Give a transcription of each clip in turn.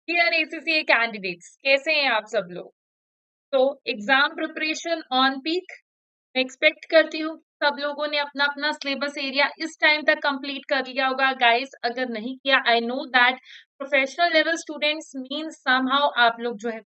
Dear ACCA candidates, कैसे हैं आप सब लोग? तो एग्जाम प्रिपरेशन ऑन पीक। मैं एक्सपेक्ट करती हूँ सब लोगों ने अपना अपना सिलेबस एरिया इस टाइम तक कंप्लीट कर लिया होगा। गाइस, अगर नहीं किया, I know that professional level students mean somehow आप लोग जो है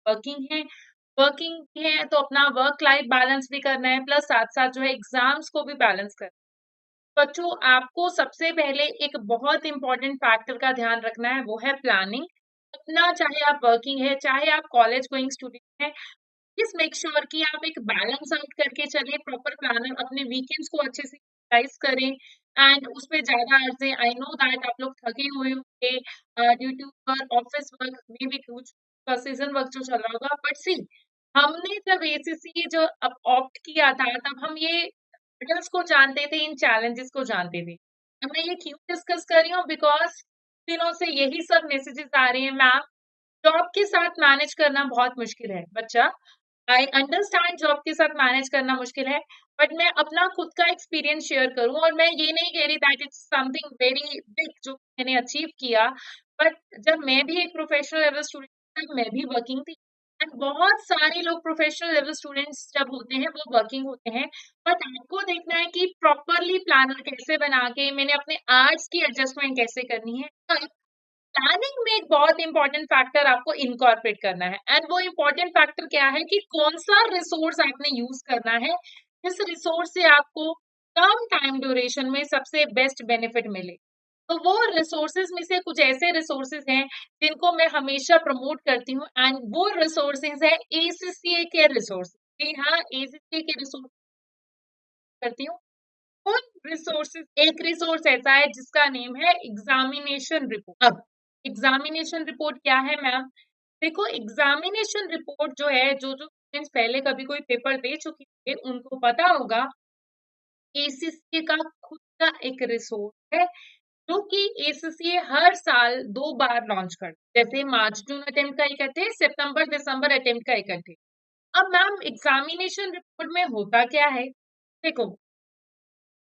वर्किंग है तो अपना वर्क लाइफ बैलेंस भी करना है, प्लस साथ साथ जो है एग्जाम्स को भी बैलेंस करना है। बच्चों, आपको सबसे पहले एक बहुत इंपॉर्टेंट फैक्टर का ध्यान रखना है, वो है प्लानिंग। अपना, चाहे आप वर्किंग है चाहे आप कॉलेज गोइंग स्टूडेंट है, प्लीज मेक श्योर कि आप एक बैलेंस आउट करके चले, प्रॉपर प्लानर अपने वीकेंड्स को अच्छे से यूटिलाइज करें एंड उस पे ज्यादा अर्जे। आई नो दैट आप लोग थके हुए होंगे due to office work, may be कुछ सीजन वर्क जो चल रहा होगा, बट सी, हमने जब एसीसी जो अब ऑप्ट किया था तब हम ये hurdles को जानते थे, इन चैलेंजेस को जानते थे। अब मैं ये क्यों डिस्कस कर रही हूँ, बिकॉज दिनों से यही सब मैसेजेस आ रहे हैं मैम, जॉब के साथ मैनेज करना बहुत मुश्किल है बच्चा। आई अंडरस्टैंड जॉब के साथ मैनेज करना मुश्किल है, बट मैं अपना खुद का एक्सपीरियंस शेयर करूं, और मैं ये नहीं कह रही that it's something very big जो मैंने अचीव किया, बट जब मैं भी एक प्रोफेशनल लेवल स्टूडेंट, तब मैं भी वर्किंग थी। एंड बहुत सारे लोग प्रोफेशनल लेवल स्टूडेंट्स जब होते हैं वो वर्किंग होते हैं, बट आपको देखना है कि प्रॉपरली प्लानर कैसे बना के मैंने अपने आर्ट्स की एडजस्टमेंट कैसे करनी है। प्लानिंग में एक बहुत इंपॉर्टेंट फैक्टर आपको इनकॉर्पोरेट करना है, एंड वो इंपॉर्टेंट फैक्टर क्या है कि कौन सा रिसोर्स आपने यूज करना है, जिस रिसोर्स से आपको कम टाइम ड्यूरेशन में सबसे बेस्ट बेनिफिट मिले। तो वो रिसोर्सेज में से कुछ ऐसे रिसोर्सेज हैं जिनको मैं हमेशा प्रमोट करती हूँ, एंड वो रिसोर्सेज है एसीसीए के रिसोर्स। जी हाँ, एसीसीए के रिसोर्स करती हूँ। उन रिसोर्सेज, एक रिसोर्स ऐसा है जिसका नेम है एग्जामिनेशन रिपोर्ट। अब एग्जामिनेशन रिपोर्ट क्या है मैम? देखो, एग्जामिनेशन रिपोर्ट जो है, जो जो स्टूडेंट्स पहले कभी कोई पेपर दे चुके थे उनको पता होगा, एसीसीए का खुद का एक रिसोर्स है जो कि एसीसीए हर साल 2 बार लॉन्च करता है। जैसे मार्च जून अटेम्प्ट का इकट्ठे, सितंबर दिसंबर अटेम्प्ट का इकट्ठे। अब मैम, एग्जामिनेशन रिपोर्ट में होता क्या है? देखो,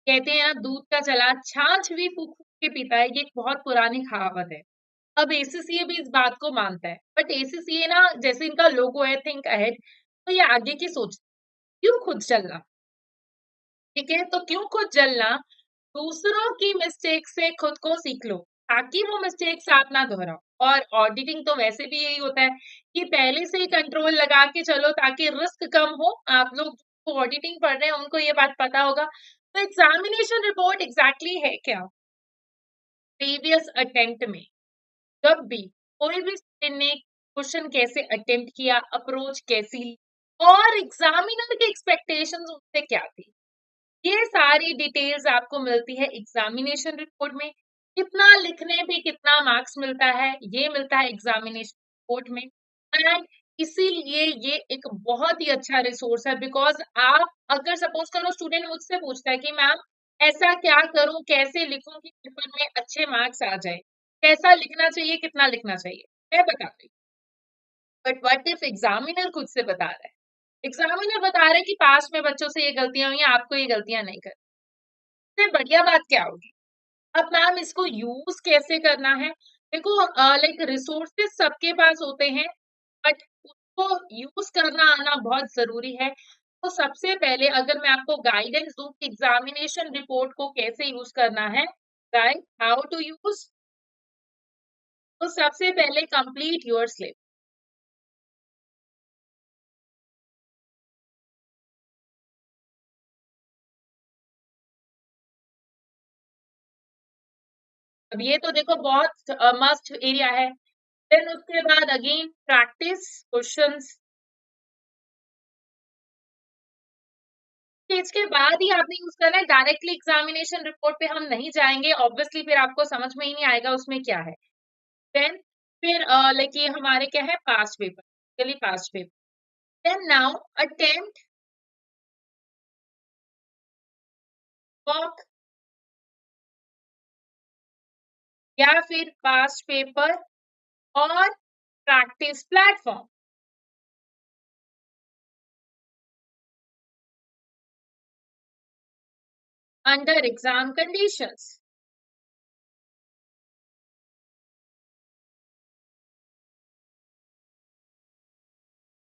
कहते हैं ना, दूध का चला छाछ भी फूक फूक के पीता है, ये एक बहुत पुरानी कहावत है। अब एसीसीए भी इस बात को मानता है, बट एसीसीए ना, जैसे इनका लोगो है थिंक अहेड, तो ये आगे की सोच, क्यों खुद चलना? ठीक है, तो क्यों खुद जलना? दूसरों की मिस्टेक से खुद को सीख लो, ताकि वो मिस्टेक्स आप ना दोहराओ। और ऑडिटिंग तो वैसे भी यही होता है कि पहले से ही कंट्रोल लगा के चलो ताकि रिस्क कम हो। आप लोग जो ऑडिटिंग पढ़ रहे हैं उनको ये बात पता होगा। तो एग्जामिनेशन रिपोर्ट एग्जैक्टली है क्या? प्रीवियस अटेम्प्ट में जब भी कोई भी स्टूडेंट ने क्वेश्चन कैसे अटेम्प्ट किया, अप्रोच कैसी ली, और एग्जामिनर की एक्सपेक्टेशंस उनसे क्या थी, ये सारी डिटेल्स आपको मिलती है एग्जामिनेशन रिपोर्ट में। कितना लिखने पे कितना मार्क्स मिलता है, ये मिलता है एग्जामिनेशन रिपोर्ट में। एंड इसीलिए ये एक बहुत ही अच्छा रिसोर्स है, बिकॉज आप अगर सपोज करो स्टूडेंट मुझसे पूछता है कि मैम ऐसा क्या करूं, कैसे लिखूं कि पेपर में अच्छे मार्क्स आ जाए, कैसा लिखना चाहिए, कितना लिखना चाहिए, मैं बता रही हूँ। बट व्हाट इफ एग्जामिनर खुद से बता रहा है? एग्जामिनर बता रहे हैं कि पास में बच्चों से ये गलतियां हुई हैं, आपको ये गलतियां नहीं करनी। इससे बढ़िया बात क्या होगी? अब मैम, इसको यूज कैसे करना है? देखो, लाइक रिसोर्सेस सबके पास होते हैं, बट उसको यूज करना आना बहुत जरूरी है। तो सबसे पहले अगर मैं आपको गाइडेंस दूं कि एग्जामिनेशन रिपोर्ट को कैसे यूज करना है, राइट, हाउ टू यूज, तो सबसे पहले कंप्लीट योर स्लिप। अब ये तो देखो बहुत मस्ट एरिया है। देन उसके बाद अगेन प्रैक्टिस क्वेश्चंस। इसके बाद ही आपने यूज करना है, डायरेक्टली एग्जामिनेशन रिपोर्ट पे हम नहीं जाएंगे, ऑब्वियसली फिर आपको समझ में ही नहीं आएगा उसमें क्या है। देन फिर लाइक ये हमारे क्या है, पास्ट पेपर, चलिए past paper. Then now attempt walk या फिर पास्ट पेपर और practice platform under exam conditions.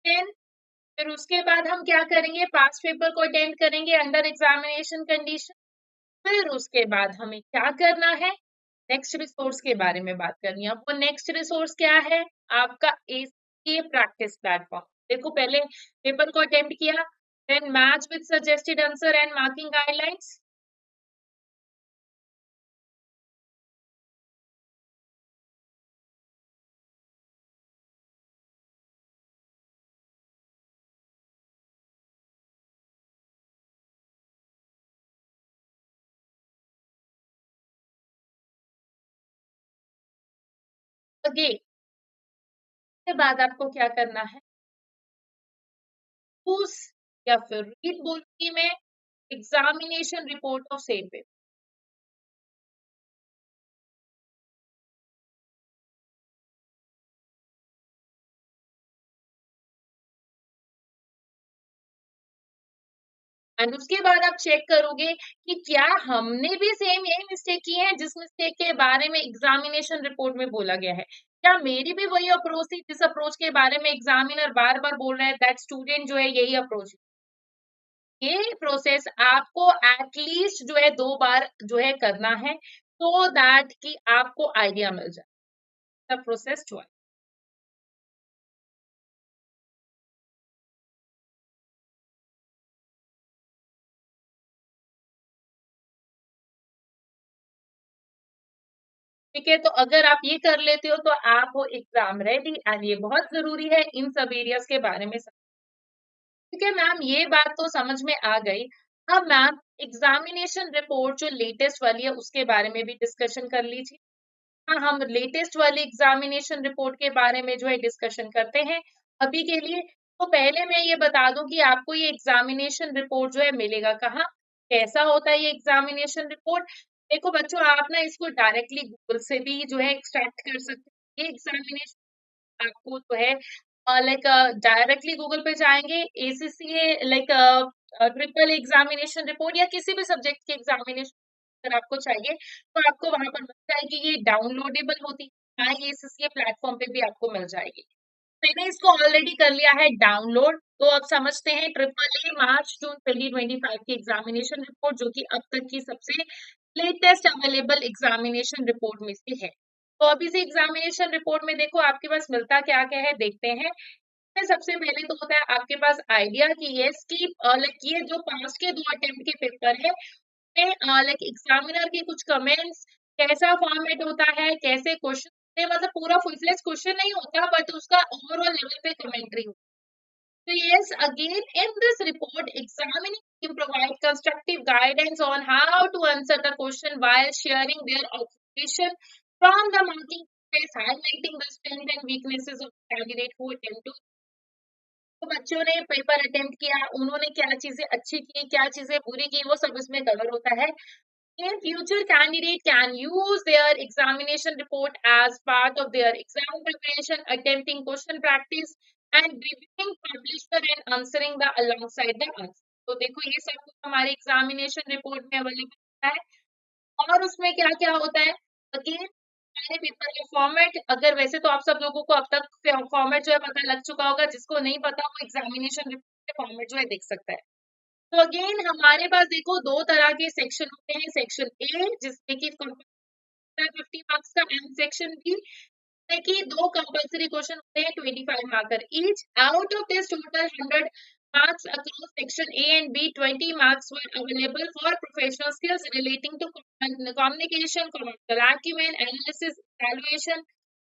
Then फिर उसके बाद हम क्या करेंगे, पास्ट पेपर को अटेंड करेंगे अंडर एग्जामिनेशन कंडीशन। फिर उसके बाद हमें क्या करना है, नेक्स्ट रिसोर्स के बारे में बात करनी है। अब वो नेक्स्ट रिसोर्स क्या है, आपका एसीए प्रैक्टिस प्लेटफॉर्म। देखो पहले पेपर को अटेम्प्ट किया, then match with suggested answer and marking guidelines. Again के बाद आपको क्या करना है, चूज या फिर रीड बोलूंगी मैं, examination report of same paper. And उसके बाद आप चेक करोगे कि क्या हमने भी सेम यही मिस्टेक की है जिस मिस्टेक के बारे में एग्जामिनेशन रिपोर्ट में बोला गया है। क्या मेरी भी वही अप्रोच थी जिस अप्रोच के बारे में एग्जामिनर बार बार बोल रहा है दैट स्टूडेंट जो है यही अप्रोच। ये प्रोसेस आपको एटलीस्ट जो है 2 बार जो है करना है, so दैट कि आपको आइडिया मिल जाए द प्रोसेस जो है। ठीक है, तो अगर आप ये कर लेते हो तो आप हो एग्जाम रेडी, एंड ये बहुत जरूरी है इन सब एरियाज के बारे में। ठीक है मैम, ये बात तो समझ में आ गई। अब मैम एग्जामिनेशन रिपोर्ट जो लेटेस्ट वाली है उसके बारे में भी डिस्कशन कर लीजिए। हाँ, हम लेटेस्ट वाली एग्जामिनेशन रिपोर्ट के बारे में जो है डिस्कशन करते हैं अभी के लिए। तो पहले मैं ये बता दूं कि आपको ये एग्जामिनेशन रिपोर्ट जो है मिलेगा कहाँ, कैसा होता है ये एग्जामिनेशन रिपोर्ट। देखो बच्चों, आप ना इसको डायरेक्टली गूगल से भी जो है एक्सट्रैक्ट कर सकते हैं। ये एग्जामिनेशन आपको जो है लाइक डायरेक्टली गूगल पे जाएंगे, ACCA like triple examination report या किसी भी सब्जेक्ट की एग्जामिनेशन अगर आपको चाहिए तो आपको वहां पर मिल जाएगी। ये डाउनलोडेबल होती है, हाँ, ये एसीसीए प्लेटफॉर्म पे भी आपको मिल जाएगी। मैंने इसको ऑलरेडी कर लिया है डाउनलोड। तो अब समझते हैं ट्रिपल ए मार्च जून 2025 की एग्जामिनेशन रिपोर्ट, जो कि अब तक की सबसे लेटेस्ट अवेलेबल एग्जामिनेशन रिपोर्ट में से है। तो अभी से एग्जामिनेशन रिपोर्ट में देखो आपके पास मिलता क्या क्या है, देखते हैं। इसमें सबसे पहले तो होता है आपके पास आइडिया कि यस की लाइक ये जो पास्ट के 2 अटेम्प्ट के पेपर है उसमें लाइक एग्जामिनर के कुछ कमेंट्स, कैसा फॉर्मेट होता है, कैसे क्वेश्चन, मतलब पूरा फुल फ्लेज क्वेश्चन नहीं होता बट उसका ओवरऑल लेवल पे कमेंट्री होती है। So yes, again in this report, examining team provide constructive guidance on how to answer the question while sharing their observation from the marking space, highlighting the strengths and weaknesses of the candidate who attempt to। तो बच्चों ने paper attempt किया, उन्होंने क्या चीजें अच्छी की, क्या चीजें बुरी की, वो सब इसमें कवर होता है। In future, candidate can use their examination report as part of their exam preparation, attempting question practice and reviewing publisher and answering the alongside the answer। तो देखो ये सब कुछ हमारे एग्जामिनेशन रिपोर्ट में अवेलेबल होता है। और उसमें क्या क्या होता है, अगेन हमारे पेपर का फॉर्मेट, अगर वैसे तो आप सब लोगों को अब तक फॉर्मेट जो है पता लग चुका होगा, जिसको नहीं पता वो एग्जामिनेशन रिपोर्ट के फॉर्मेट जो है देख सकता है। तो अगेन हमारे पास देखो 2 तरह के सेक्शन होते हैं, सेक्शन ए जिसमें कि 50 मार्क्स का, एंड सेक्शन बी जिसमें कि 2 कंपल्सरी क्वेश्चन होते हैं 25 marker each. Out of this total 100 marks across section A and B, 20 marks were available for professional skills relating to communication, commercial acumen, analysis, evaluation,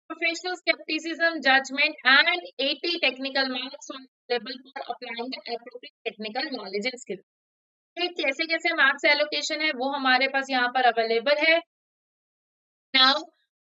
professional skepticism, judgment, and 80 technical marks are available for applying the appropriate technical knowledge and skills। कैसे कैसे marks allocation है वो हमारे पास यहाँ पर available है। Now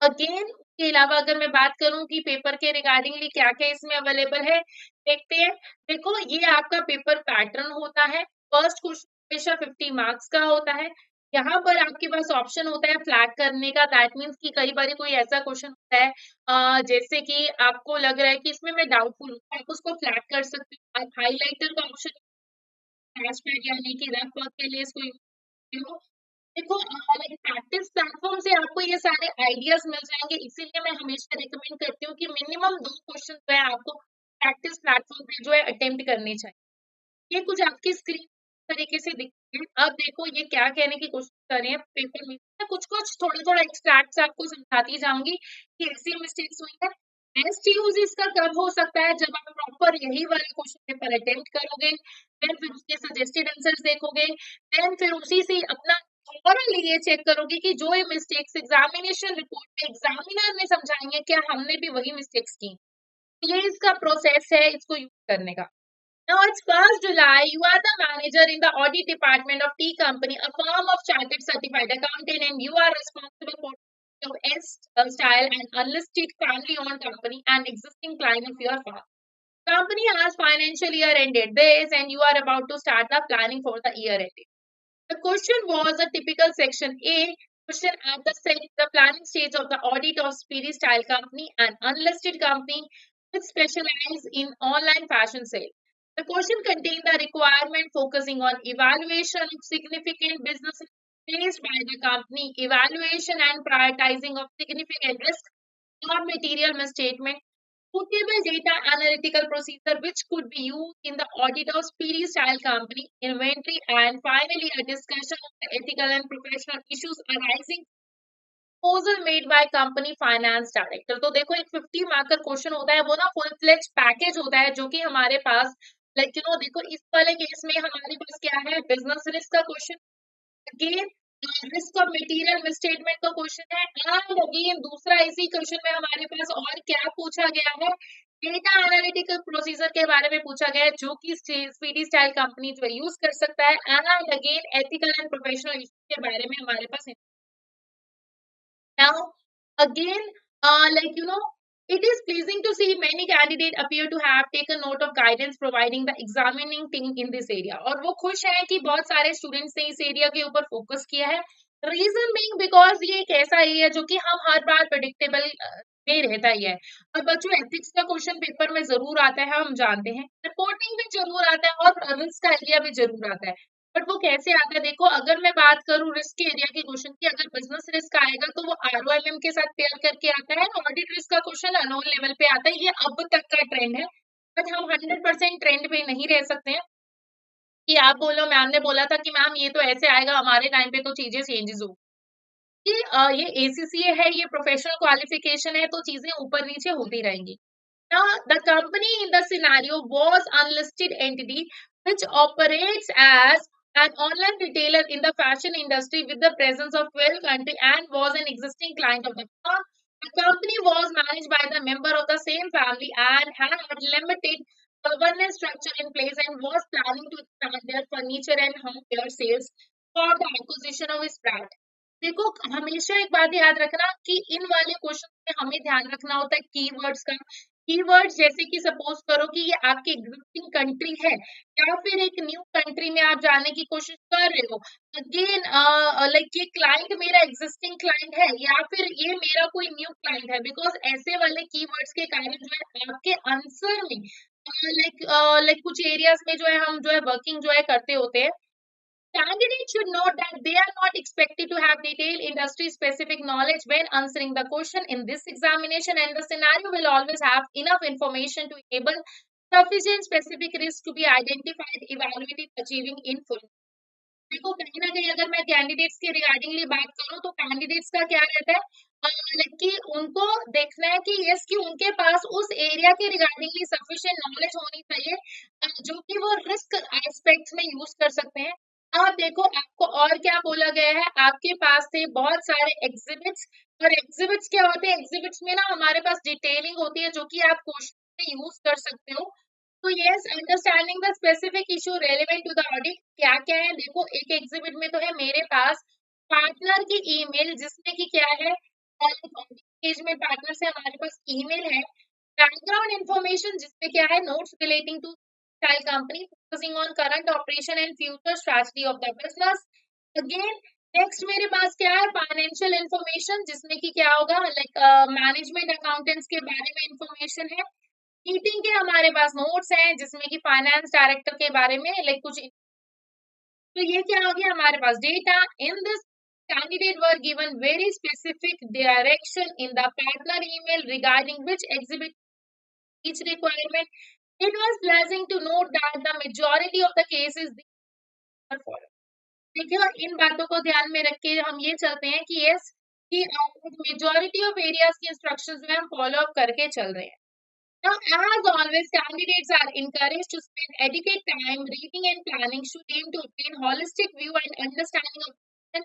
again उसके अलावा अगर मैं बात करूं कि पेपर के रिगार्डिंगली क्या क्या इसमें अवेलेबल है, देखते हैं। देखो ये आपका पेपर पैटर्न होता है। फर्स्ट क्वेश्चन हमेशा 50 मार्क्स का होता है। यहाँ पर आपके पास ऑप्शन होता है फ्लैग करने का, दैट मीन्स कि कई बार कोई ऐसा क्वेश्चन होता है जैसे कि आपको लग रहा है कि इसमें मैं डाउटफुल हूँ, आप उसको फ्लैग कर सकते हो। आप हाईलाइटर का ऑप्शन यानी कि रफ वर्क के लिए इसको यूज करते हो। देखो लाइक प्रैक्टिस प्लेटफॉर्म से आपको ये सारे आइडियाज मिल जाएंगे, इसीलिए मैं हमेशा रिकमेंड करती हूँ कि मिनिमम 2 क्वेश्चन जो है आपको प्रैक्टिस प्लेटफॉर्म पे जो है अटेम्प्ट करने चाहिए। ये कुछ आपकी स्क्रीन तरीके से दिखती है। अब देखो ये क्या कहने की कोशिश कर रहे हैं पेपर में, मैं कुछ कुछ थोड़ा थोड़ा एक्सट्रैक्ट आपको समझाती जाऊंगी कि ऐसी मिस्टेक्स हुई है। बेस्ट यूज इसका कब हो सकता है, जब आप प्रॉपर यही वाला क्वेश्चन पेपर अटेम्प्ट करोगे, देन फिर उसके सजेस्टेड आंसर्स देखोगे, देन फिर उसी से अपना थॉरली ये चेक करोगे कि जो ये मिस्टेक्स एग्जामिनेशन रिपोर्ट में एग्जामिनर ने समझाई है क्या हमने भी वही मिस्टेक्स की। ये इसका प्रोसेस है इसको यूज करने का। Now it's 1st July. You are the manager in the audit department of T company, a firm of chartered certified accountant, and you are responsible for of S style and unlisted family-owned company and existing client of your firm. Company has financial year ended this, and you are about to start the planning for the year ending. The question was a typical section A question at the planning stage of the audit of Speedy Style Company, an unlisted company which specializes in online fashion sale. The question contained the requirement focusing on evaluation of significant business faced by the company, evaluation and prioritizing of significant risk or material misstatement, suitable data analytical procedure which could be used in the audit of speedy style company inventory, and finally a discussion of the ethical and professional issues arising proposal made by company finance director। तो देखो एक 50 marker question होता है, वो ना full fledge package होता है जो कि हमारे पास लाइक देखो इस वाले केस में हमारे पास क्या है, बिजनेस रिस्क का question, again risk of material misstatement का क्वेश्चन है, एंड अगेन दूसरा इसी क्वेश्चन में हमारे पास और क्या पूछा गया है, डेटा एनालिटिकल प्रोसीजर के बारे में पूछा गया है जो कि स्पीडी स्टाइल कंपनी जो यूज कर सकता है, and again ethical and professional issues के बारे में हमारे पास। Now, again, it is pleasing to see many candidates appear to have taken note of guidance providing the examining team in this area। और वो खुश हैं कि बहुत सारे स्टूडेंट्स ने इस एरिया के ऊपर फोकस किया है। रीजन बीइंग बिकॉज ये एक ऐसा एरिया जो कि हम हर बार प्रेडिक्टेबल नहीं रहता ही है। और बच्चों एथिक्स का क्वेश्चन पेपर में जरूर आता है, हम जानते हैं, रिपोर्टिंग में जरूर आता है और रिस्क का एरिया भी जरूर आता है। बट वो कैसे आता है, देखो अगर मैं बात करूं रिस्क के एरिया के क्वेश्चन की, अगर बिजनेस रिस्क आएगा तो वो आरओएमएम के साथ पेयर करके आता है, ऑडिट रिस्क का क्वेश्चन अननोन लेवल पे आता है। ये अब तक का ट्रेंड है, बट हम 100% ट्रेंड पे नहीं रह सकते हैं कि आप बोलो मैम ने बोला था कि मैम ये तो ऐसे आएगा, हमारे टाइम पे तो चीजें चेंजेस हो कि ये एसीसीए है, ये प्रोफेशनल क्वालिफिकेशन है, तो चीजें ऊपर नीचे होती रहेंगी। Now, the company in the scenario was unlisted entity which operates as an online retailer in the fashion industry with the presence of 12 countries and was an existing client of the firm. The company was managed by the member of the same family and had limited governance structure in place and was planning to expand their furniture and homeware sales for the acquisition of its brand। देखो हमेशा एक बात याद रखना कि इन वाले question में हमें ध्यान रखना होता है कीवर्ड्स का। कीवर्ड्स जैसे कि सपोज करो कि ये आपकी एग्जिस्टिंग कंट्री है या फिर एक न्यू कंट्री में आप जाने की कोशिश कर रहे हो, अगेन लाइक ये क्लाइंट मेरा एग्जिस्टिंग क्लाइंट है या फिर ये मेरा कोई न्यू क्लाइंट है, बिकॉज ऐसे वाले कीवर्ड्स के कारण जो है आपके आंसर में लाइक कुछ एरियाज में जो है हम जो है वर्किंग जो है करते होते हैं। Candidates should note that they are not expected to have detailed industry-specific knowledge when answering the question in this examination, and the scenario will always have enough information to enable sufficient specific risks to be identified, evaluated, achieving in full। देखो कहीं ना कहीं अगर मैं candidates के रिगार्डिंगली बात करूं तो कैंडिडेट्स का क्या रहता है, लाइक कि उनको देखना है कि यस कि उनके पास उस एरिया के रिगार्डिंगली सफिशिएंट नॉलेज होनी चाहिए जो कि वो रिस्क एस्पेक्ट्स में यूज कर सकते हैं। अब देखो आपको और क्या बोला गया है, आपके पास थे बहुत सारे एग्जिबिट्स, और एग्जिबिट्स क्या होते हैं, एग्जिबिट्स में ना हमारे पास डिटेलिंग होती है जो कि आप क्वेश्चन में यूज कर सकते हो। तो yes understanding the specific issue relevant to the audit, क्या क्या है, देखो एक एग्जिबिट में तो है मेरे पास पार्टनर की ईमेल जिसमें कि क्या है, एंगेजमेंट पार्टनर से हमारे पास ईमेल है, बैकग्राउंड इंफॉर्मेशन जिसमें क्या है, notes relating to style company focusing on current operation and future strategy of the business। again next मेरे पास क्या है, फाइनेंशियल इंफॉर्मेशन जिसमें कि क्या होगा, लाइक मैनेजमेंट अकाउंटेंट्स के बारे में इंफॉर्मेशन है। मीटिंग के हमारे पास नोट्स हैं जिसमें कि फाइनेंस डायरेक्टर के बारे में लाइक कुछ, तो ये क्या हो गया हमारे पास data. In this candidate were given very specific direction in the partner email regarding which exhibit each requirement. It was pleasing to note that the majority of the cases are followed. देखिए, और इन बातों को ध्यान में रख के हम ये चलते हैं कि यस कि मेजॉरिटी ऑफ एरियाज की इंस्ट्रक्शंस जो है हम फॉलो अप करके चल रहे हैं. Now, as always, candidates are encouraged to spend adequate time reading and planning should aim to obtain holistic view and understanding of the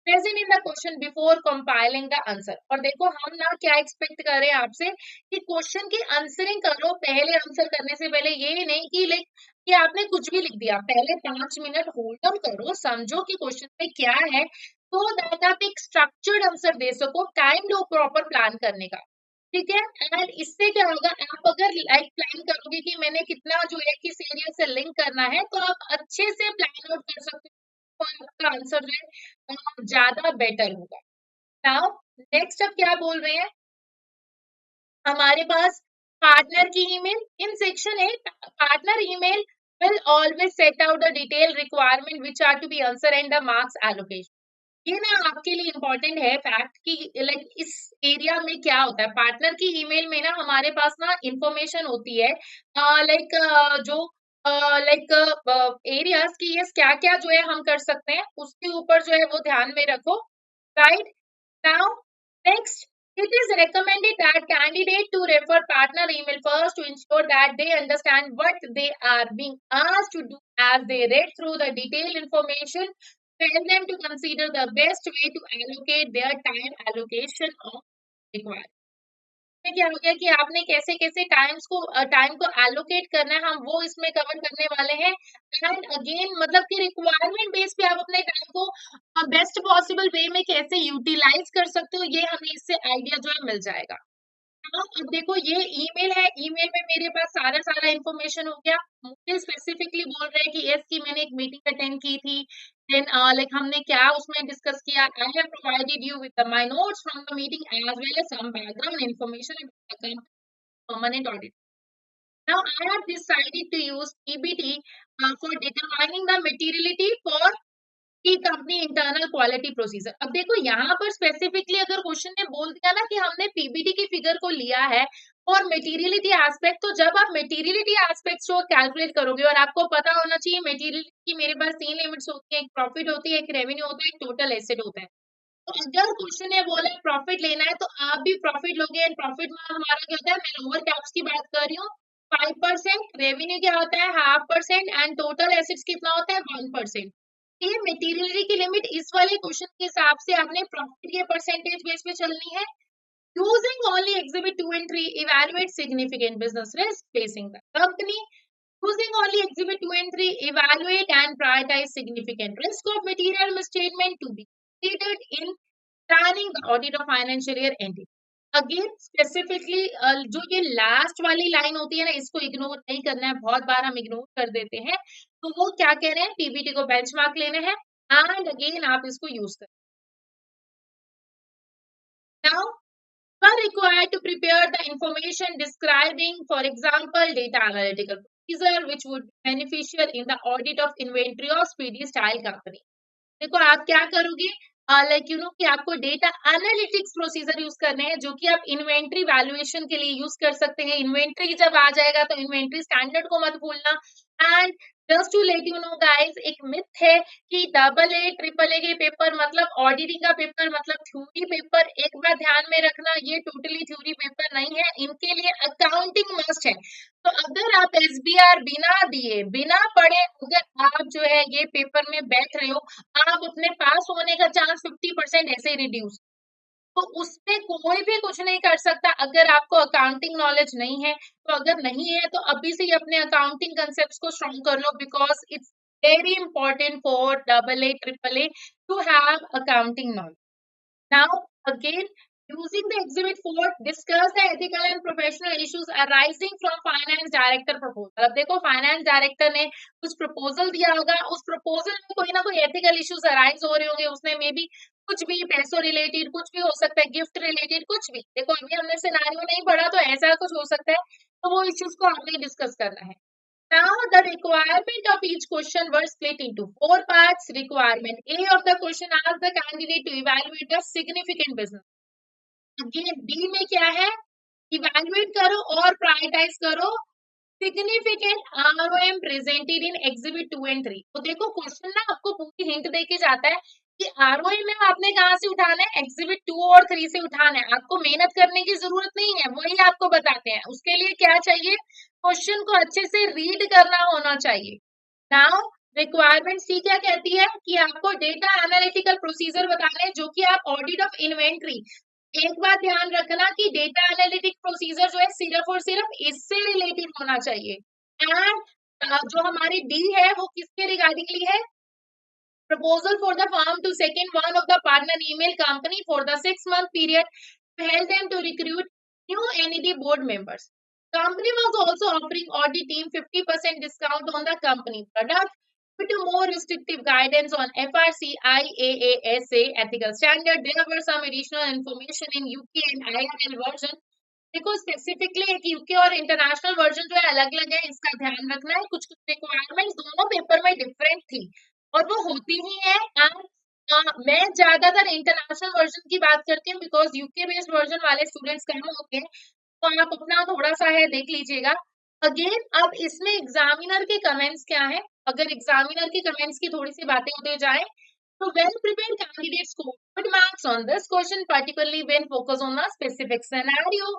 present in the question before compiling the answer. और देखो हम ना क्या expect कर रहे हैं आपसे कि क्वेश्चन की आंसरिंग करो पहले, आंसर करने से पहले. ये नहीं कि लाइक कि आपने कुछ भी लिख दिया. पहले 5 मिनट होल्ड ऑन करो, समझो कि क्वेश्चन में क्या है, तो दैट आप एक स्ट्रक्चर्ड आंसर दे सको. टाइम लो प्रॉपर प्लान करने का, ठीक है. एंड इससे क्या होगा, आप अगर लाइक प्लान करोगे कि मैंने कितना जो है किस एरिया से लिंक करना है, तो आप अच्छे से प्लान आउट कर सकते हो और आपका आंसर जो है ज्यादा बेटर होगा. नाउ नेक्स्ट अब क्या बोल रहे हैं हमारे पास, पार्टनर की email. In section 8 partner email will always set out the detailed requirement which are to be answered and the marks allocation. ये ना आपके लिए इम्पोर्टेंट है फैक्ट कि लाइक इस एरिया में क्या होता है. पार्टनर की ईमेल में ना हमारे पास ना इंफॉर्मेशन होती है लाइक जो लाइक एरियाज की ये क्या क्या जो है हम कर सकते हैं, उसके ऊपर जो है वो ध्यान में रखो. Right now next, it is recommended that candidate to refer partner email first to ensure that they understand what they are being asked to do as they read through the detailed information. Tell them to consider the best way to allocate their time allocation of required. क्या हो गया कि आपने कैसे कैसे time को allocate करना है, हम वो इसमें कवर करने वाले हैं. एंड अगेन मतलब कि रिक्वायरमेंट बेस पे आप अपने टाइम को बेस्ट पॉसिबल वे में कैसे यूटिलाइज कर सकते हो, ये हमें इससे आइडिया जो है मिल जाएगा. हाँ, अब देखो ये ईमेल है, ईमेल में मेरे पास सारा इंफॉर्मेशन हो गया. मुझे स्पेसिफिकली बोल रहे हैं कि यस कि मैंने एक मीटिंग अटेंड की थी, देन लाइक हमने क्या उसमें डिस्कस किया. I have provided you with my notes from the meeting as well as some background information about permanent audit. Now I have decided to use PBT for determining the materiality for key company internal quality procedure. अब देखो यहाँ पर specifically अगर question ने बोल दिया ना कि हमने पीबीटी की फिगर को लिया है और मटेरियलिटी एस्पेक्ट, तो जब आप मटेरियलिटी एस्पेक्ट को कैलकुलेट करोगे, और आपको पता होना चाहिए मटेरियलिटी की मेरे पास 3 लिमिट्स होती है, एक प्रॉफिट होती है, एक रेवेन्यू होता है, एक टोटल एसेट होता है. तो अगर क्वेश्चन ने बोला प्रॉफिट लेना है, तो आप भी प्रॉफिट लोगे. एंड प्रॉफिट में हमारा क्या होता है, मैं लोअर कैप्स की बात कर रही हूँ, 5%. रेवेन्यू क्या होता है 0.5%. एंड टोटल एसेट्स कितना होता है 1%. ये मटेरियलिटी की लिमिट इस वाले क्वेश्चन के हिसाब से आपने प्रॉफिट के परसेंटेज बेस पे चलनी है. Using only exhibit 2 and 3 evaluate significant business risk facing the company. Using only exhibit 2 and 3 evaluate and prioritize significant risk of material misstatement to be considered in planning the audit of financial year ending. Again specifically जो ये last वाली line होती है ना, इसको ignore नहीं करना है. बहुत बार हम इग्नोर कर देते हैं. तो वो क्या कह रहे हैं, पीबीटी को बेंचमार्क लेने हैं एंड अगेन आप इसको यूज करें. Now you are required to prepare the information describing, for example, data analytical procedure which would be beneficial in the audit of inventory of speedy style company. देखो आप क्या करोगे, like you know कि आपको data analytics procedure use करने हैं, जो कि आप इन्वेंट्री वैल्यूएशन के लिए यूज कर सकते हैं. इन्वेंट्री जब आ जाएगा तो इन्वेंट्री स्टैंडर्ड को मत भूलना. And just to let you know guys, एक मिथ है कि AA के पेपर मतलब ऑडिटिंग का पेपर मतलब थ्योरी पेपर. एक बार ध्यान में रखना, ये टोटली थ्योरी पेपर नहीं है, इनके लिए अकाउंटिंग मस्ट है. तो अगर आप SBR बिना दिए बिना पढ़े अगर आप जो है ये पेपर में बैठ रहे हो, आप अपने पास होने का चांस 50% ऐसे ही रिड्यूस. तो उसमें कोई भी कुछ नहीं कर सकता अगर आपको अकाउंटिंग नॉलेज नहीं है. तो अगर नहीं है तो अभी से ही अपने अकाउंटिंग कंसेप्ट को स्ट्रॉन्ग कर लो, because it's very important for AA to have accounting knowledge. Now, again, using the Exhibit 4, discuss the ethical and professional issues arising from Finance Director proposal. अब देखो फाइनेंस डायरेक्टर ने कुछ proposal दिया होगा, उस प्रपोजल में कोई ना कोई एथिकल इश्यूज अराइज हो रहे होंगे. उसने मे बी कुछ भी पैसों रिलेटेड कुछ भी हो सकता है, गिफ्ट रिलेटेड कुछ भी. देखो अभी हमने सिनेरियो नहीं पढ़ा तो ऐसा कुछ हो सकता है. तो वो इश्यूज को हमें डिस्कस करना है. Now the requirement of each question were split into 4 parts. Requirement A of the question asked the candidate to evaluate the significant business. Again B में क्या है, evaluate कर करो और प्रायोरिटाइज करो significant ROM presented in exhibit 2 and 3। तो देखो question ना आपको पूरी हिंट देके जाता है कि आरओएम आपने कहाँ से उठाना है, एग्जिबिट 2 और 3 से उठाना है। आपको मेहनत करने की जरूरत नहीं है, वही आपको बताते हैं। उसके लिए क्या चाहिए, क्वेश्चन को अच्छे से रीड करना होना चाहिए। नाउ रिक्वायरमेंट सी क्या कहती है कि आपको डेटा एनालिटिकल प्रोसीजर बताना है, जो कि आप ऑडिट ऑफ इन्वेंट्री। एक बात ध्यान रखना कि डेटा एनालिटिक प्रोसीजर जो है सिर्फ और सिर्फ इससे रिलेटेड होना चाहिए। एंड जो हमारी डी है वो किसके रिगार्डिंगली है, proposal for the firm to second one of the partner email company for the 6-month period to help them to recruit new NED board members. Company was also offering audit team 50% discount on the company product with more restrictive guidance on FRC, IAASA ethical standard. There were some additional information in UK and IRL version. देखो specifically एक UK और international version जो है अलग अलग है, इसका ध्यान रखना है। कुछ कुछ रिक्वायरमेंट्स दोनों पेपर में डिफरेंट थी और वो होती ही है। मैं ज्यादातर इंटरनेशनल वर्जन की बात करती हूँ बिकॉज यूके बेस्ड वर्जन वाले स्टूडेंट्स कम होते हैं, तो आप अपना थोड़ा सा है देख लीजिएगा। अगेन अब इसमें एग्जामिनर के कमेंट्स क्या है, अगर एग्जामिनर के कमेंट्स की थोड़ी सी बातें होते जाए तो well prepared candidates score good marks on this question, particularly when focused on a specific scenario.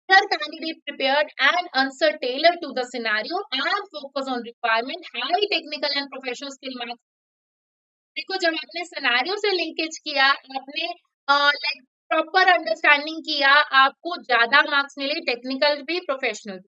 Where candidate prepared and answer tailored to the scenario and focus on requirement, high technical and professional skill marks. देखो जब आपने scenario से linkage किया, आपने like proper understanding किया, आपको ज्यादा marks मिले, टेक्निकल भी प्रोफेशनल भी।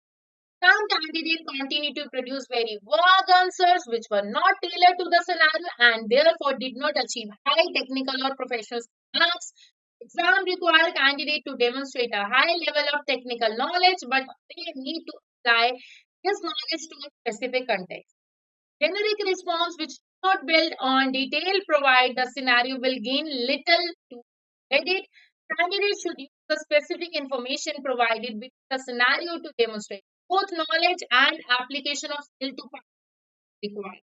Some candidates continue to produce very vague answers which were not tailored to the scenario and therefore did not achieve high technical or professional marks. Exam require candidate to demonstrate a high level of technical knowledge, but they need to apply this knowledge to a specific context. Generic response which not built on detail provide the scenario will gain little to credit. Candidates should use the specific information provided with the scenario to demonstrate both knowledge and application of skill to required.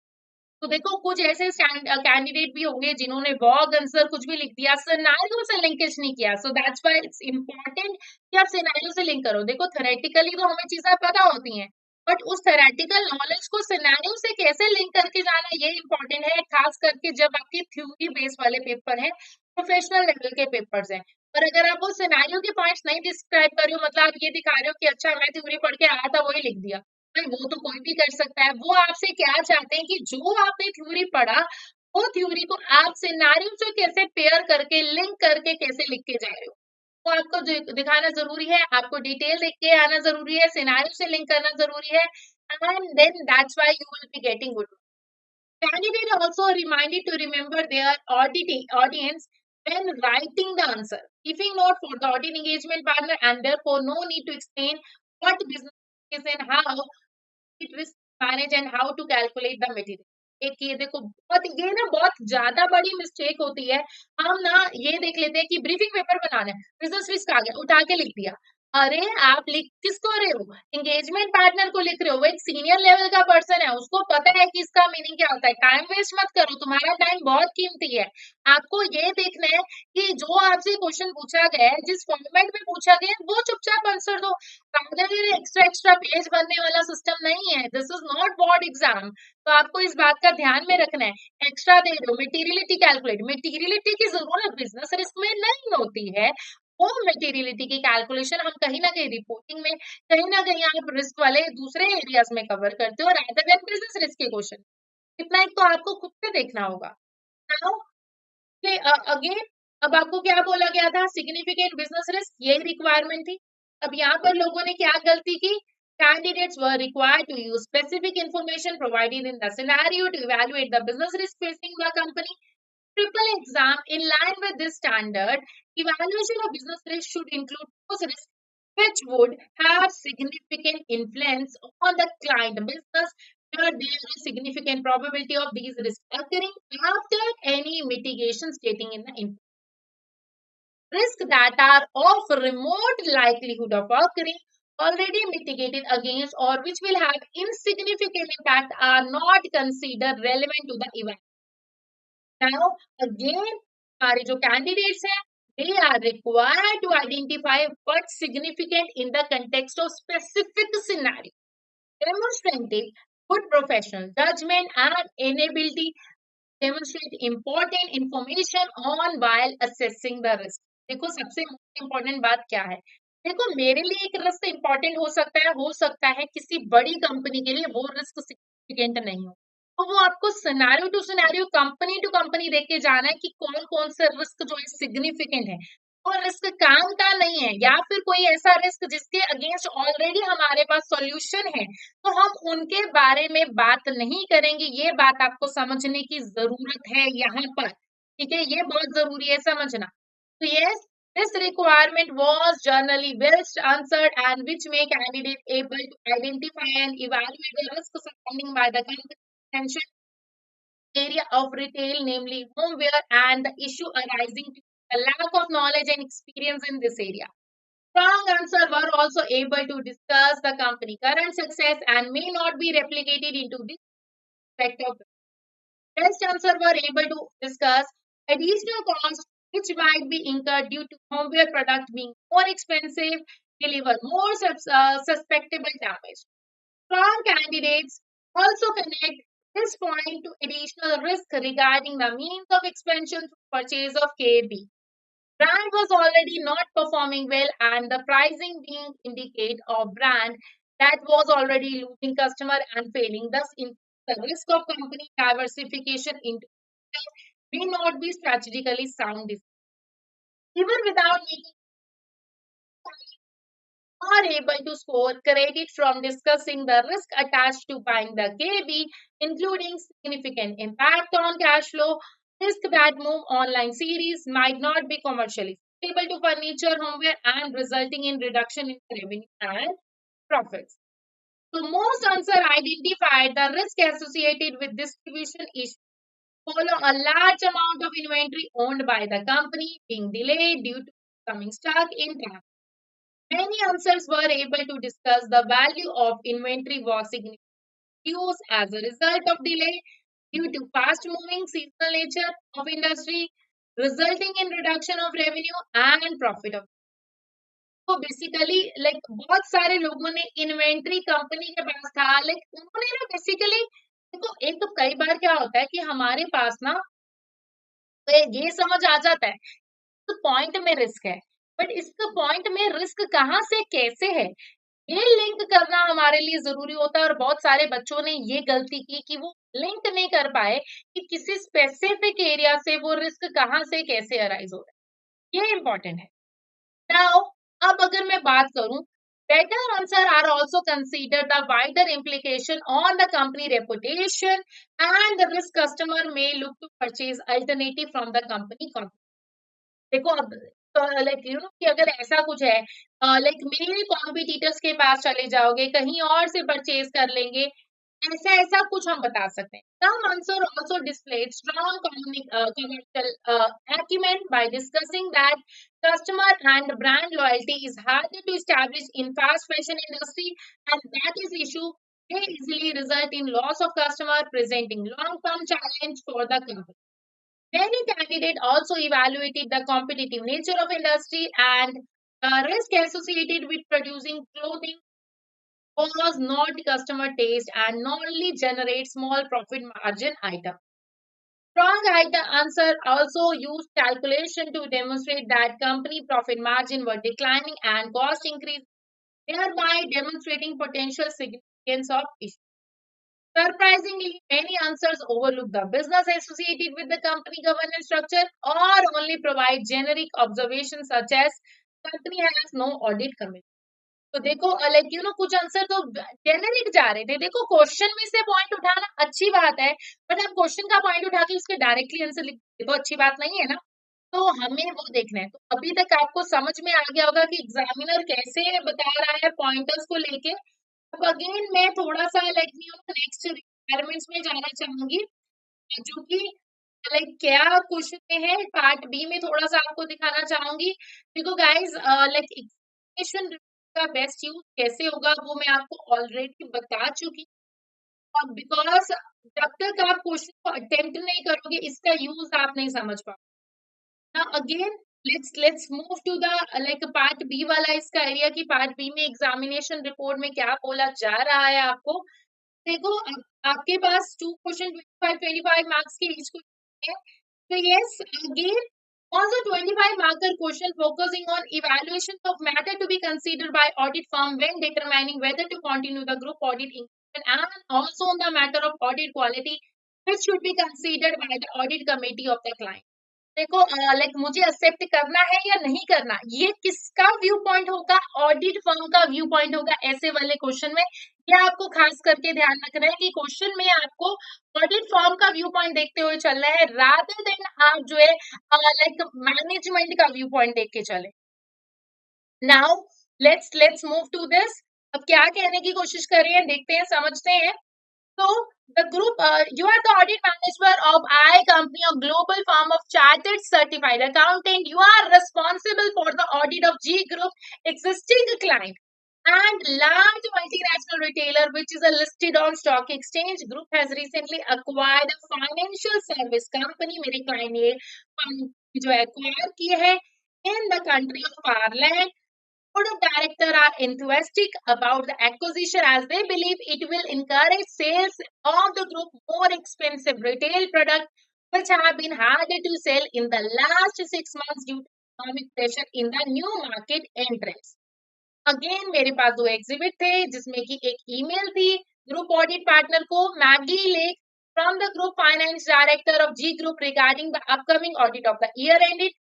तो देखो कुछ ऐसे candidate भी होंगे जिन्होंने वॉग answer कुछ भी लिख दिया, सिनेरियो से लिंकेज नहीं किया। So that's why it's important कि आप सिनेरियो से लिंक करो। देखो थ्योरेटिकली तो हमें चीजें पता होती हैं, बट उस थ्योरेटिकल नॉलेज को सिनेरियो से कैसे लिंक करके जाना ये इंपॉर्टेंट है, खास करके जब आपके थ्योरी बेस वाले पेपर है, प्रोफेशनल लेवल के पेपर्स हैं। और अगर आप वो सिनेरियो के पॉइंट्स नहीं डिस्क्राइब कर रहे हो, मतलब आप ये दिखा रहे हो कि अच्छा मैं थ्योरी पढ़ के आया था वही लिख दिया, भाई वो तो कोई भी कर सकता है। वो आपसे क्या चाहते हैं कि जो आपने थ्योरी पढ़ा वो थ्योरी को आप सिनेरियो से कैसे पेयर करके लिंक करके कैसे लिख के जा रहे हो, तो आपको दिखाना जरूरी है, आपको डिटेल देख के आना जरूरी है, सिनेरियो से लिंक करना जरूरी है, and then that's why you will be getting good. Candidate also reminded to remember their audience when writing the answer, keeping note for the audit engagement partner, and therefore no need to explain what business is and how it risk manage and how to calculate the material. एक ये देखो बहुत ये ना बहुत ज्यादा बड़ी mistake होती है। हम ना ये देख लेते हैं कि ब्रीफिंग पेपर बनाना है, बिजनेस रिस्क आ गया उठा के लिख दिया। अरे आप लिख किसको रहे हो, एंगेजमेंट पार्टनर को लिख रहे हो, वो एक सीनियर लेवल का पर्सन है, उसको पता है कि इसका मीनिंग क्या होता है। टाइम वेस्ट मत करो, तुम्हारा टाइम बहुत कीमती है। आपको ये देखना है कि जो आपसे क्वेश्चन पूछा गया है, जिस फॉर्मेट में पूछा गया है, वो चुपचाप आंसर दो। एक्स्ट्रा पेज बनने वाला सिस्टम नहीं है, this is not board exam. तो आपको इस बात का ध्यान में रखना है। एक्स्ट्रा दे दो, मटेरियलिटी कैलकुलेट, मटेरियलिटी की जरूरत बिजनेस रिस्क में नहीं होती है। वो मटेरियलिटी की कैलकुलेशन हम कहीं ना कहीं रिपोर्टिंग में, कहीं ना कहीं आप रिस्क वाले दूसरे एरियाज में कवर करते हो रादर देन बिजनेस रिस्क के क्वेश्चन। इतना एक तो आपको खुद से देखना होगा। अगेन अब आपको क्या बोला गया था, सिग्निफिकेंट बिजनेस रिस्क, यही रिक्वायरमेंट थी। अब यहाँ पर लोगों ने क्या गलती की, candidates were required to use specific information provided in the scenario to evaluate the business risk facing the company. Triple exam in line with this standard, evaluation of business risk should include those risks which would have significant influence on the client business, where there is significant probability of these risks occurring after any mitigation stating in the input. Risks that are of remote likelihood of occurring, already mitigated against, or which will have insignificant impact are not considered relevant to the event. Now again हमारे जो candidates हैं They are required to identify what's significant in the context of specific scenario, demonstrating good professional judgment and inability demonstrate important information on while assessing the risk. देखो सबसे most important बात क्या है? देखो मेरे लिए एक रिस्क इम्पोर्टेंट हो सकता है किसी बड़ी कंपनी के लिए वो रिस्क सिग्निफिकेंट नहीं हो। तो वो आपको scenario to scenario, company to company देख के जाना है कि कौन कौन से रिस्क जो है सिग्निफिकेंट है और रिस्क काम का नहीं है, या फिर कोई ऐसा रिस्क जिसके अगेंस्ट ऑलरेडी हमारे पास सॉल्यूशन है, तो हम उनके बारे में बात नहीं करेंगे। ये बात आपको समझने की जरूरत है यहाँ पर, ठीक है, ये बहुत जरूरी है समझना। तो yes, this requirement was generally well answered and which make candidate able to identify and evaluate the risks surrounding by the company area of retail, namely homeware, and the issue arising to the lack of knowledge and experience in this area. Strong answer were also able to discuss the company current success and may not be replicated into this aspect of best answer were able to discuss additional costs which might be incurred due to homeware product being more expensive, deliver more suspectable damage. Strong candidates also connect this point to additional risk regarding the means of expansion through purchase of KB. Brand was already not performing well and the pricing being indicate of brand that was already losing customer and failing. Thus, in the risk of company diversification into may not be strategically sound. Even without making are able to score credit from discussing the risk attached to buying the KB, including significant impact on cash flow, risk that move online series might not be commercially able to furniture homeware and resulting in reduction in revenue and profits. So most answer identified the risk associated with distribution issues follow a large amount of inventory owned by the company being delayed due to coming stock in time. Many answers were able to discuss the value of inventory was significantly reduced as a result of delay due to fast-moving seasonal nature of industry, resulting in reduction of revenue and profit of. तो basically like बहुत सारे लोगों ने inventory company के पास था, like उन्होंने ना basically देखो, एक तो कई बार क्या होता है कि हमारे पास ना ये समझ आ जाता है तो पॉइंट में रिस्क है, बट इसका पॉइंट में रिस्क कहाँ से कैसे है ये लिंक करना हमारे लिए जरूरी होता है। और बहुत सारे बच्चों ने ये गलती की कि वो लिंक नहीं कर पाए कि किसी स्पेसिफिक एरिया से वो रिस्क कहाँ से कैसे अराइज हो रहा है, ये इंपॉर्टेंट है। नाउ अब अगर मैं बात करूं, better answer are also considered the wider implication on the company reputation and the risk customer may look to purchase alternative from the company. देखो अब तो लाइक यू नो कि अगर ऐसा कुछ है लाइक मेरे कॉम्पिटिटर्स के पास चले जाओगे, कहीं और से परचेज कर लेंगे, ऐसा ऐसा कुछ हम बता सकते हैं। Some answer also displayed strong commercial acumen by discussing that customer and brand loyalty is harder to establish in fast fashion industry and that is issue may easily result in loss of customer, presenting long-term challenge for the company. Many candidates also evaluated the competitive nature of industry and risk associated with producing clothing was not customer taste and normally generate small profit margin item. Strong item answer also used calculation to demonstrate that company profit margin were declining and cost increase, thereby demonstrating potential significance of issue. Surprisingly, many answers overlook the business associated with the company governance structure or only provide generic observations such as company has no audit committee. तो देखो like you know कुछ answer तो generic जा रहे थे। देखो question में से पॉइंट उठाना अच्छी बात है, बट आप क्वेश्चन का पॉइंट उठा के उसके डायरेक्टली आंसर लिख तो अच्छी बात नहीं है ना। तो हमें वो देखना है। तो अभी तक आपको समझ में आ गया होगा कि एग्जामिनर कैसे बता रहा है पॉइंटर्स को लेके। अब अगेन मैं थोड़ा सा लाइक नेक्स्ट रिक्वायरमेंट्स में जाना चाहूंगी, जो कि लाइक क्या क्वेश्चन में है, पार्ट बी में थोड़ा सा आपको दिखाना चाहूंगी। देखो गाइस लाइक एग्जामिनेशन का बेस्ट यूज कैसे होगा वो मैं आपको ऑलरेडी बता चुकी और बिकॉज जब तक आप क्वेश्चन को अटेम्प्ट नहीं करोगे इसका यूज आप नहीं समझ पाओगे ना। Again let's move to the like part B वाला इसका एरिया की पार्ट बी में एग्जामिनेशन रिपोर्ट में क्या बोला जा रहा है आपको। देखो आपके पास टू क्वेश्चन 25 मार्क्स के ईच क्वेश्चन है। तो yes again was a 25 marker question focusing on evaluation of matter to be considered by audit firm when determining whether to continue the group audit engagement and also on the matter of audit quality which should be considered by the audit committee of the client। देखो like मुझे accept करना है या नहीं करना, ये किसका view point होगा, ऑडिट फर्म का व्यू पॉइंट होगा ऐसे वाले क्वेश्चन में। ये आपको खास करके ध्यान रखना है कि क्वेश्चन में आपको ऑडिट फर्म का व्यू पॉइंट देखते हुए चलना है रादर देन आप जो है लाइक मैनेजमेंट का व्यू पॉइंट देख के चले। Now let's move to this. अब क्या कहने की कोशिश कर रहे हैं देखते हैं समझते हैं। So the group, you are the audit manager of I company, a global firm of chartered certified accountant. You are responsible for the audit of G Group existing client and large multinational retailer which is a listed on stock exchange. Group has recently acquired a financial service company. मेरे client ने जो acquire की है in the country of Ireland. Board of directors are enthusiastic about the acquisition as they believe it will encourage sales of the group more expensive retail products which have been harder to sell in the last 6 months due to economic pressure in the new market entrance। Again मेरे पास दो exhibit थे जिसमें कि एक email थी group audit partner को Maggie Lake from the group finance director of G group regarding the upcoming audit of the year ended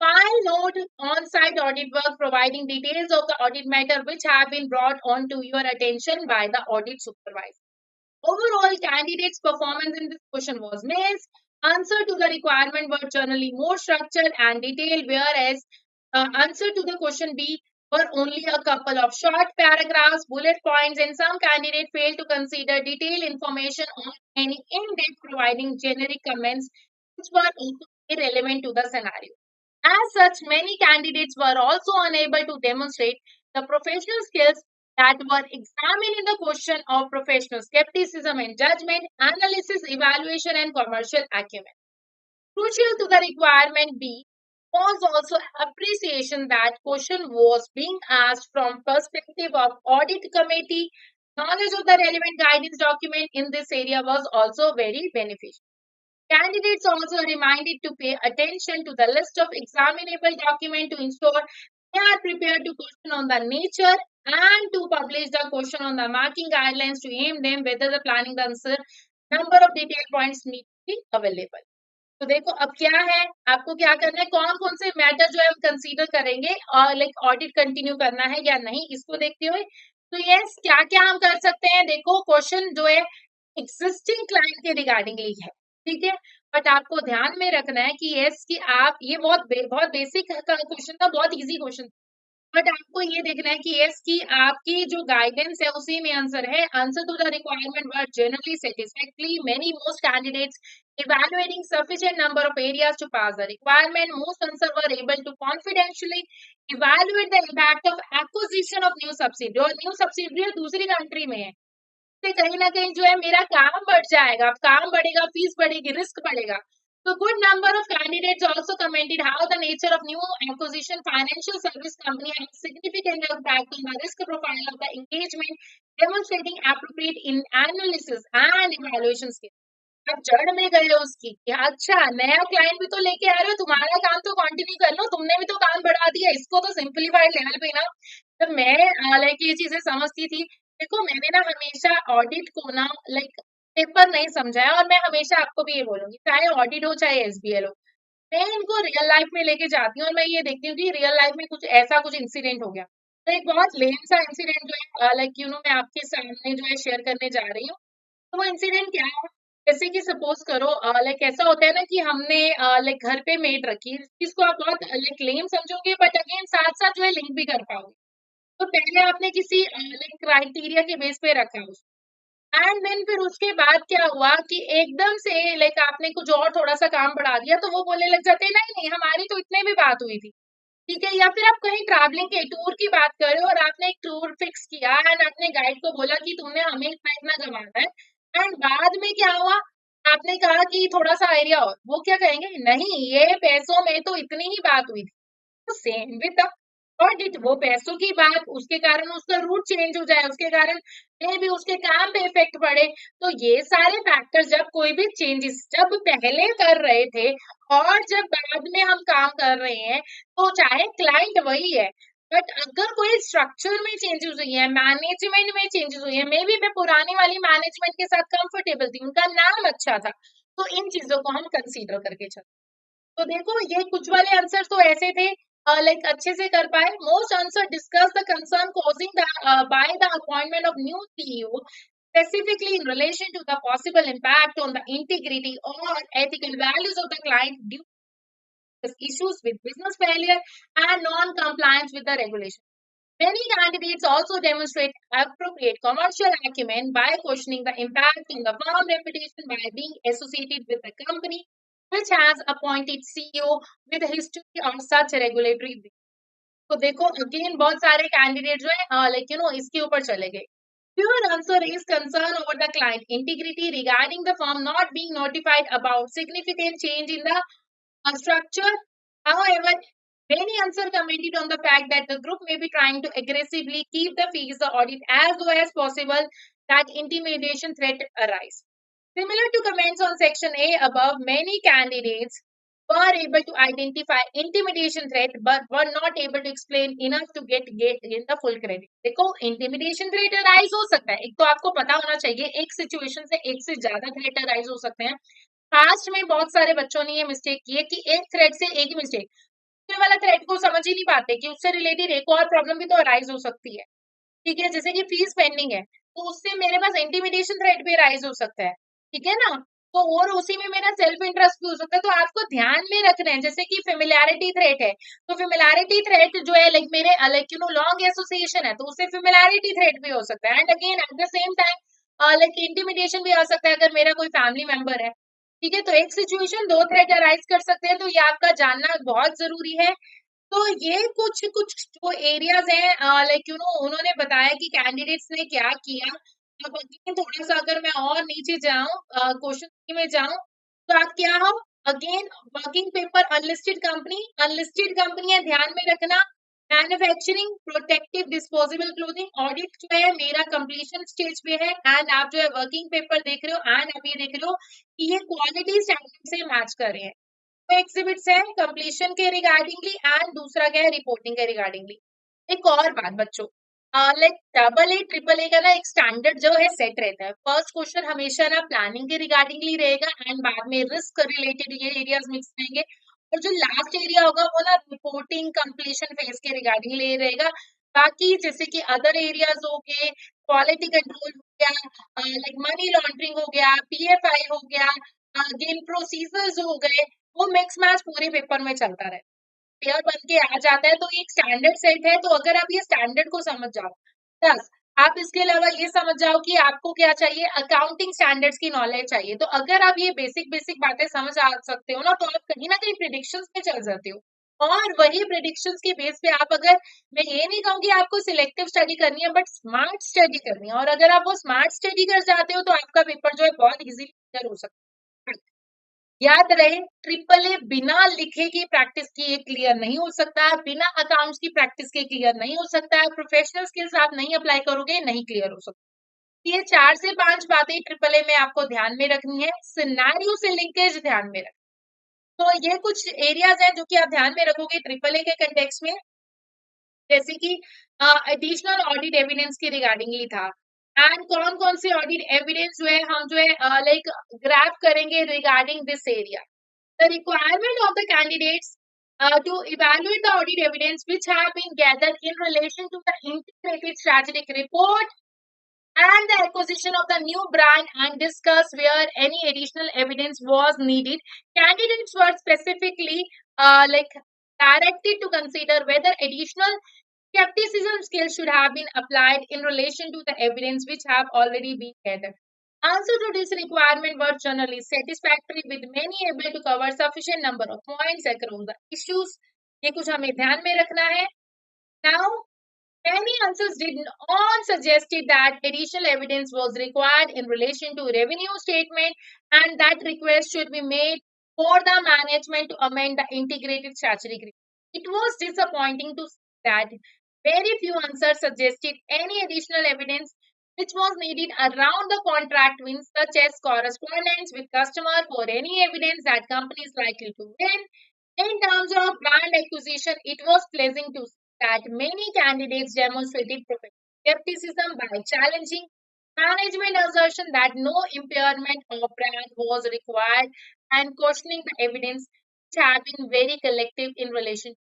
file note on-site audit work providing details of the audit matter which have been brought on to your attention by the audit supervisor। Overall, candidates' performance in this question was mixed. Answer to the requirement were generally more structured and detailed, whereas answer to the question B were only a couple of short paragraphs, bullet points, and some candidates failed to consider detailed information on any in-depth providing generic comments which were also irrelevant to the scenario। As such, many candidates were also unable to demonstrate the professional skills that were examined in the question of professional skepticism and judgment, analysis, evaluation, and commercial acumen। Crucial to the requirement B was also appreciation that question was being asked from perspective of audit committee. Knowledge of the relevant guidance document in this area was also very beneficial। Candidates also reminded to pay attention to the list of examinable documents to ensure they are prepared to question on the nature and to publish the question on the marking guidelines to aim them whether the planning the answer number of detail points need to be available। तो देखो अब क्या है आपको क्या करना है कौन कौन से मैटर जो है हम कंसीडर करेंगे और लाइक ऑडिट कंटिन्यू करना है या नहीं इसको देखते हुए। तो यस क्या क्या हम कर सकते हैं देखो क्वेश्चन जो है एग्जिस्टिंग क्लाइंट के रिगार्डिंगली है ठीक है। बट आपको ध्यान में रखना है कि यस कि आप ये बहुत बेसिक क्वेश्चन था बहुत इजी क्वेश्चन बट आपको ये देखना है कि यस की आपकी जो गाइडेंस है उसी में आंसर है। Answer to the requirement were generally satisfactory many most candidates evaluating sufficient number of areas to pass the requirement। most answer were able to confidentially evaluate the impact of acquisition of new subsidiary और new subsidiary दूसरी country में है से कहीं ना कहीं जो है मेरा काम बढ़ जाएगा काम बढ़ेगा फीस बढ़ेगी रिस्क बढ़ेगा। So good number of candidates also commented how the nature of new acquisition financial service company has significant impact on the risk profile of the engagement, demonstrating appropriate in analysis and evaluation skills। आप जड़ में गए हो उसकी कि अच्छा नया client भी तो लेके आ रहे हो तुम्हारा काम तो कंटिन्यू कर लो तुमने भी तो काम बढ़ा दिया इसको तो सिंप्लीफाइड लेवल पे ना। तो मैं लाइक ये चीजें समझती थी। देखो मैंने ना हमेशा ऑडिट को ना लाइक पेपर नहीं समझा है और मैं हमेशा आपको भी ये बोलूंगी चाहे ऑडिट हो चाहे एसबीएल हो मैं इनको रियल लाइफ में लेके जाती हूँ और मैं ये देखती हूँ कि रियल लाइफ में कुछ ऐसा कुछ इंसिडेंट हो गया। तो एक बहुत लेम सा इंसिडेंट जो है लाइक यू नो मैं आपके सामने जो है शेयर करने जा रही हूँ। तो वो इंसिडेंट क्या है जैसे कि सपोज करो लाइक ऐसा होता है ना कि हमने लाइक घर पे मेड रखी जिसको आप बहुत लाइक लेम समझोगे बट अगेन साथ साथ जो है लिंक भी कर पाओगे। तो पहले आपने किसी लाइक क्राइटेरिया के बेस पे रखा उसको एंड देन फिर उसके बाद क्या हुआ कि एकदम से लाइक आपने कुछ और थोड़ा सा काम बढ़ा दिया तो वो बोलने लग जाते हैं नहीं नहीं हमारी तो इतने भी बात हुई थी ठीक है। या फिर आप कहीं ट्रैवलिंग के टूर की बात कर रहे हो और आपने एक टूर फिक्स किया एंड अपने गाइड को बोला कि तुमने हमें इतना इतना कमाना है एंड बाद में क्या हुआ आपने कहा कि थोड़ा सा एरिया और वो क्या कहेंगे नहीं ये पैसों में तो इतनी ही बात हुई थी। सेम विद द ऑडिट, वो पैसों की बात, उसके कारण उसका रूट चेंज हो जाए, उसके कारण मे भी उसके काम पे इफेक्ट पड़े। तो ये सारे फैक्टर्स, जब कोई भी चेंजेस जब पहले कर रहे थे और जब बाद में हम काम कर रहे हैं, तो चाहे क्लाइंट वही है, बट अगर कोई स्ट्रक्चर में चेंजेस हुई है, मैनेजमेंट में चेंजेस हुई है, मे बी मैं पुरानी वाली मैनेजमेंट के साथ कंफर्टेबल थी, उनका नाम अच्छा था, तो इन चीजों को हम कंसीडर करके चलते। तो देखो ये कुछ वाले आंसर तो ऐसे थे लाइक अच्छे से कर पाए। Most answer discuss the concern causing by the appointment of new CEO specifically in relation to the possible impact on the integrity or ethical values of the client due to issues with business failure and non-compliance with the regulation. Many candidates also demonstrate appropriate commercial acumen by questioning the impact on the firm reputation by being associated with a company which has appointed CEO with a history on such regulatory. तो देखो again बहुत सारे candidate जो है like इसके ऊपर चले गए। Your answer is concern over the client integrity regarding the firm not being notified about significant change in the structure. However, many answer commented on the fact that the group may be trying to aggressively keep the fees the audit as low as possible that intimidation threat arise. Similar to comments on section A above, many candidates were able to identify intimidation threat but were not able to explain enough to get in the full credit. देखो intimidation threat arise हो सकता है, एक तो आपको पता होना चाहिए एक सिचुएशन से एक से ज्यादा थ्रेट अराइज हो सकते हैं। पास्ट में बहुत सारे बच्चों ने ये मिस्टेक की है कि एक थ्रेड से एक ही मिस्टेक, दूसरे वाला थ्रेड को समझ ही नहीं पाते कि उससे रिलेटेड एक और प्रॉब्लम भी तो अराइज हो सकती है। ठीक है, जैसे कि फीस पेंडिंग है तो उससे मेरे पास इंटिमिडेशन थ्रेट भी राइज हो सकता है, ठीक है ना। तो और उसी में मेरा सेल्फ इंटरेस्ट भी हो सकता है, तो आपको ध्यान में रखना है। जैसे कि फेमिलियरिटी थ्रेट है, तो फेमिलियरिटी थ्रेट जो है लाइक मेरे लाइक लॉन्ग एसोसिएशन है तो उससे फेमिलियरिटी थ्रेट भी हो सकता है। And again at the same time like intimidation भी आ सकता है अगर मेरा कोई फैमिली मेंबर है। ठीक है, तो एक सिचुएशन दो थ्रेट अराइज कर सकते हैं, तो ये आपका जानना बहुत जरूरी है। तो ये कुछ कुछ जो एरियाज हैं लाइक उन्होंने बताया कि कैंडिडेट्स ने क्या किया। अब अगेन थोड़ा सा अगर मैं और नीचे जाऊं क्वेश्चन में जाऊं, तो आप क्या हो again working paper unlisted company है, ध्यान में रखना। Manufacturing protective disposable clothing audit जो है मेरा कंप्लीशन स्टेज पे है, एंड आप जो है वर्किंग पेपर देख रहे हो एंड आप ये देख रहे हो कि ये क्वालिटी स्टैंडर्ड से मैच कर रहे हैं। एग्जिबिट्स है कंप्लीशन के रिगार्डिंगली एंड दूसरा क्या है रिपोर्टिंग के रिगार्डिंगली। एक और बात बच्चों, like double A triple A का ना एक स्टैंडर्ड जो है सेट रहता है। फर्स्ट क्वेश्चन हमेशा ना प्लानिंग के रिगार्डिंगली रहेगा एंड बाद में रिस्क रिलेटेड ये एरियाज मिक्स रहेंगे, और जो लास्ट एरिया होगा वो ना रिपोर्टिंग कंप्लीशन फेज के रिगार्डिंगली रहेगा। बाकी जैसे कि अदर एरियाज हो गए, क्वालिटी कंट्रोल हो गया, लाइक मनी लॉन्ड्रिंग हो गया, पीएफआई हो गया, अगेन प्रोसीजर्स हो गए, वो मिक्स मैच पूरे पेपर में चलता रहे, पेयर बन के आ जाता है। तो ये एक स्टैंडर्ड सेट है, तो अगर आप ये स्टैंडर्ड को समझ जाओ, बस आप इसके अलावा ये समझ जाओ कि आपको क्या चाहिए, अकाउंटिंग स्टैंडर्ड्स की नॉलेज चाहिए। तो अगर आप ये बेसिक बेसिक बातें समझ आ सकते हो ना, तो आप कहीं ना कहीं प्रिडिक्शंस पे चल जाते हो। और वही प्रिडिक्शंस के बेस पे आप अगर, मैं ये नहीं कहूंगी आपको सिलेक्टिव स्टडी करनी है, बट स्मार्ट स्टडी करनी है, और अगर आप वो स्मार्ट स्टडी कर जाते हो तो आपका पेपर जो है बहुत इजीली क्लियर हो सकता है। याद रहे ट्रिपल ए बिना लिखे की प्रैक्टिस किए क्लियर नहीं हो सकता है, बिना अकाउंट्स की प्रैक्टिस के क्लियर नहीं हो सकता है, प्रोफेशनल स्किल्स आप नहीं अप्लाई करोगे नहीं क्लियर हो सकता। ये 4 से 5 बातें ट्रिपल ए में आपको ध्यान में रखनी है। सिनेरियो से लिंकेज ध्यान में रख, तो ये कुछ एरियाज हैं जो कि आप ध्यान में रखोगे ट्रिपल ए के कंटेक्स्ट में। जैसे कि एडिशनल ऑडिट एविडेंस के रिगार्डिंगली था, एंड कौन कौन से ऑडिट एविडेंस जो है हम जो है लाइक ग्रैब करेंगे regarding this area. The requirement of the candidates to evaluate the audit evidence which have been gathered in relation to the integrated strategic report and the acquisition of the new brand and discuss where any additional evidence was needed. Candidates were specifically like directed to consider whether additional skepticism skills should have been applied in relation to the evidence which have already been gathered. Answer to this requirement were generally satisfactory with many able to cover sufficient number of points across the issues. ये कुछ हमें ध्यान में रखना है। Now, many answers did not suggested that additional evidence was required in relation to revenue statement and that request should be made for the management to amend the integrated statutory report. It was disappointing to see that very few answers suggested any additional evidence which was needed around the contract wins, such as correspondence with customer for any evidence that company is likely to win. In terms of brand acquisition, it was pleasing to see that many candidates demonstrated skepticism by challenging management assertion that no impairment of brand was required and questioning the evidence which had been very collective in relation.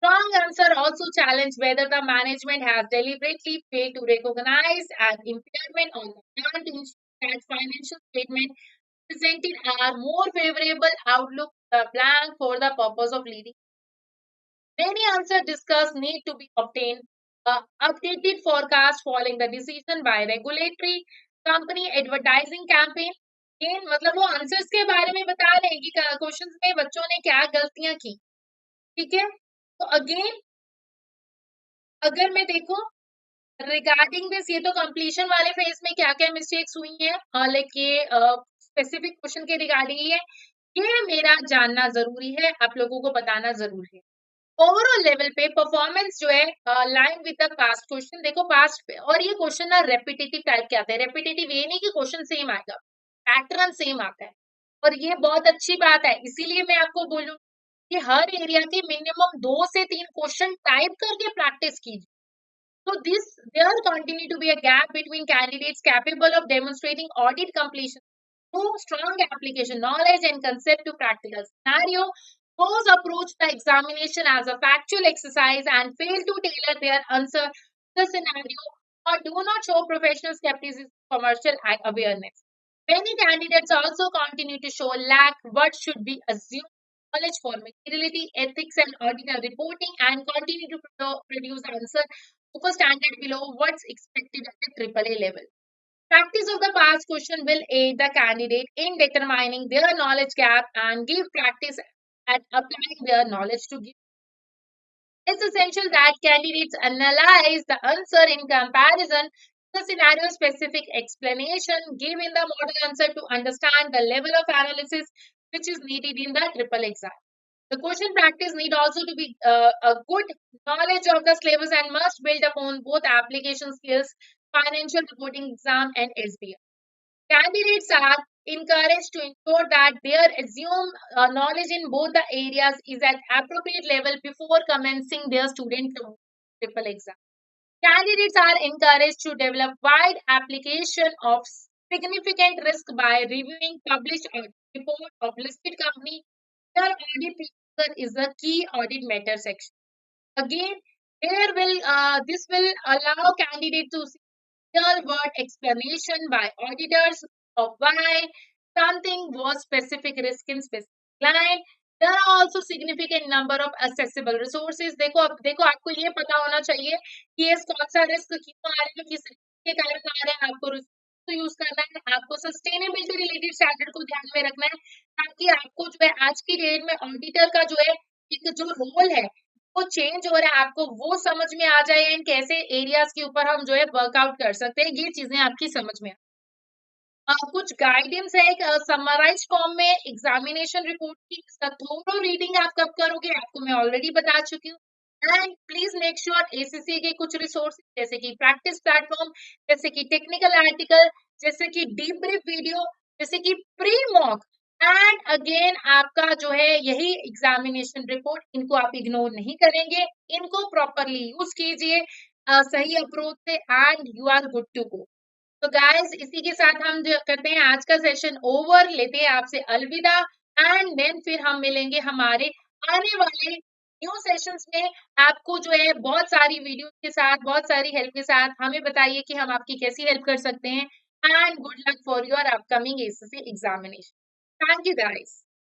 Strong answer also challenged whether the management has deliberately failed to recognize an impairment on the brand to ensure that financial statements presented are more favorable outlook the blank for the purpose of leading. Many answers discussed need to be obtained updated forecast following the decision by regulatory company advertising campaign. इन मतलब वो answers के बारे में बता रहे हैं कि questions में बच्चों ने क्या गलतियां की, ठीक है। तो अगेन अगर मैं देखूं रिगार्डिंग दिस, ये तो कंप्लीशन वाले फेज में क्या क्या मिस्टेक्स हुई हैं, लाइक ये स्पेसिफिक क्वेश्चन के रिगार्डिंग ये मेरा जानना जरूरी है, आप लोगों को बताना जरूरी है। ओवरऑल लेवल पे परफॉर्मेंस जो है line with the past question, देखो पास्ट पे, और ये क्वेश्चन ना रेपिटेटिव टाइप के आते हैं। रेपिटेटिव ये नहीं कि क्वेश्चन सेम आएगा, पैटर्न सेम आता है, और ये बहुत अच्छी बात है। इसीलिए मैं आपको बोलूं कि हर एरिया के मिनिमम 2 से 3 क्वेश्चन टाइप करके प्रैक्टिस कीजिए। So this there continue to be a gap between candidates capable of demonstrating audit completion through strong application knowledge and concept to practical scenario. Those approach the examination as a factual exercise and fail to tailor their answer to the scenario or do not show professional skepticism, commercial awareness. Many candidates also continue to show lack what should be assumed knowledge for materiality, ethics, and auditor reporting, and continue to produce answer of a standard below what's expected at the AAA level. Practice of the past question will aid the candidate in determining their knowledge gap and give practice at applying their knowledge to give. It's essential that candidates analyze the answer in comparison to the scenario specific explanation given the model answer to understand the level of analysis which is needed in the triple exam. The question practice need also to be a good knowledge of the syllabus and must build upon both application skills, financial reporting exam, and SBI. Candidates are encouraged to ensure that their assumed knowledge in both the areas is at appropriate level before commencing their student triple exam. Candidates are encouraged to develop wide application of significant risk by reviewing published audit report of listed company. Their audit procedure is the key audit matter section. Again, this will allow candidate to see real world explanation by auditors of why something was specific risk in specific line. There are also significant number of accessible resources. देखो आपको ये पता होना चाहिए कि ये कौन सा रिस्क क्यों आ रहा है, किस के कारण आ रहा है, आपको रिसोर्स यूज करना है, आपको सस्टेनेबिलिटी रिलेटेड स्टैंडर्ड को ध्यान में रखना है, ताकि आपको जो है आज की डेट में ऑडिटर का जो है एक जो रोल है वो चेंज हो रहा है, आपको वो समझ में आ जाए एंड कैसे एरियाज के ऊपर हम जो है वर्कआउट कर सकते हैं, ये चीजें आपकी समझ में कुछ गाइडेंस है एक समराइज फॉर्म में एग्जामिनेशन रिपोर्ट की थोरो रीडिंग आप कब करोगे आपको मैं ऑलरेडी बता चुकी हूँ। And please make sure ACC के कुछ रिसोर्सेज जैसे कि प्रैक्टिस प्लेटफॉर्म, जैसे कि टेक्निकल आर्टिकल, जैसे कि डीप ब्रीफ वीडियो, जैसे कि प्री मॉक, एंड अगेन आपका जो है यही एग्जामिनेशन रिपोर्ट, इनको आप इग्नोर नहीं करेंगे, इनको प्रॉपरली यूज कीजिए सही अप्रोच से and you are good to go. तो गाइस इसी के साथ हम जो करते हैं आज का सेशन ओवर, लेते हैं आपसे अलविदा, एंड देन फिर हम मिलेंगे हमारे आने वाले न्यू सेशंस में। आपको जो है बहुत सारी वीडियो के साथ, बहुत सारी हेल्प के साथ हमें बताइए कि हम आपकी कैसी हेल्प कर सकते हैं, and good luck for your upcoming SSC examination. Thank you guys.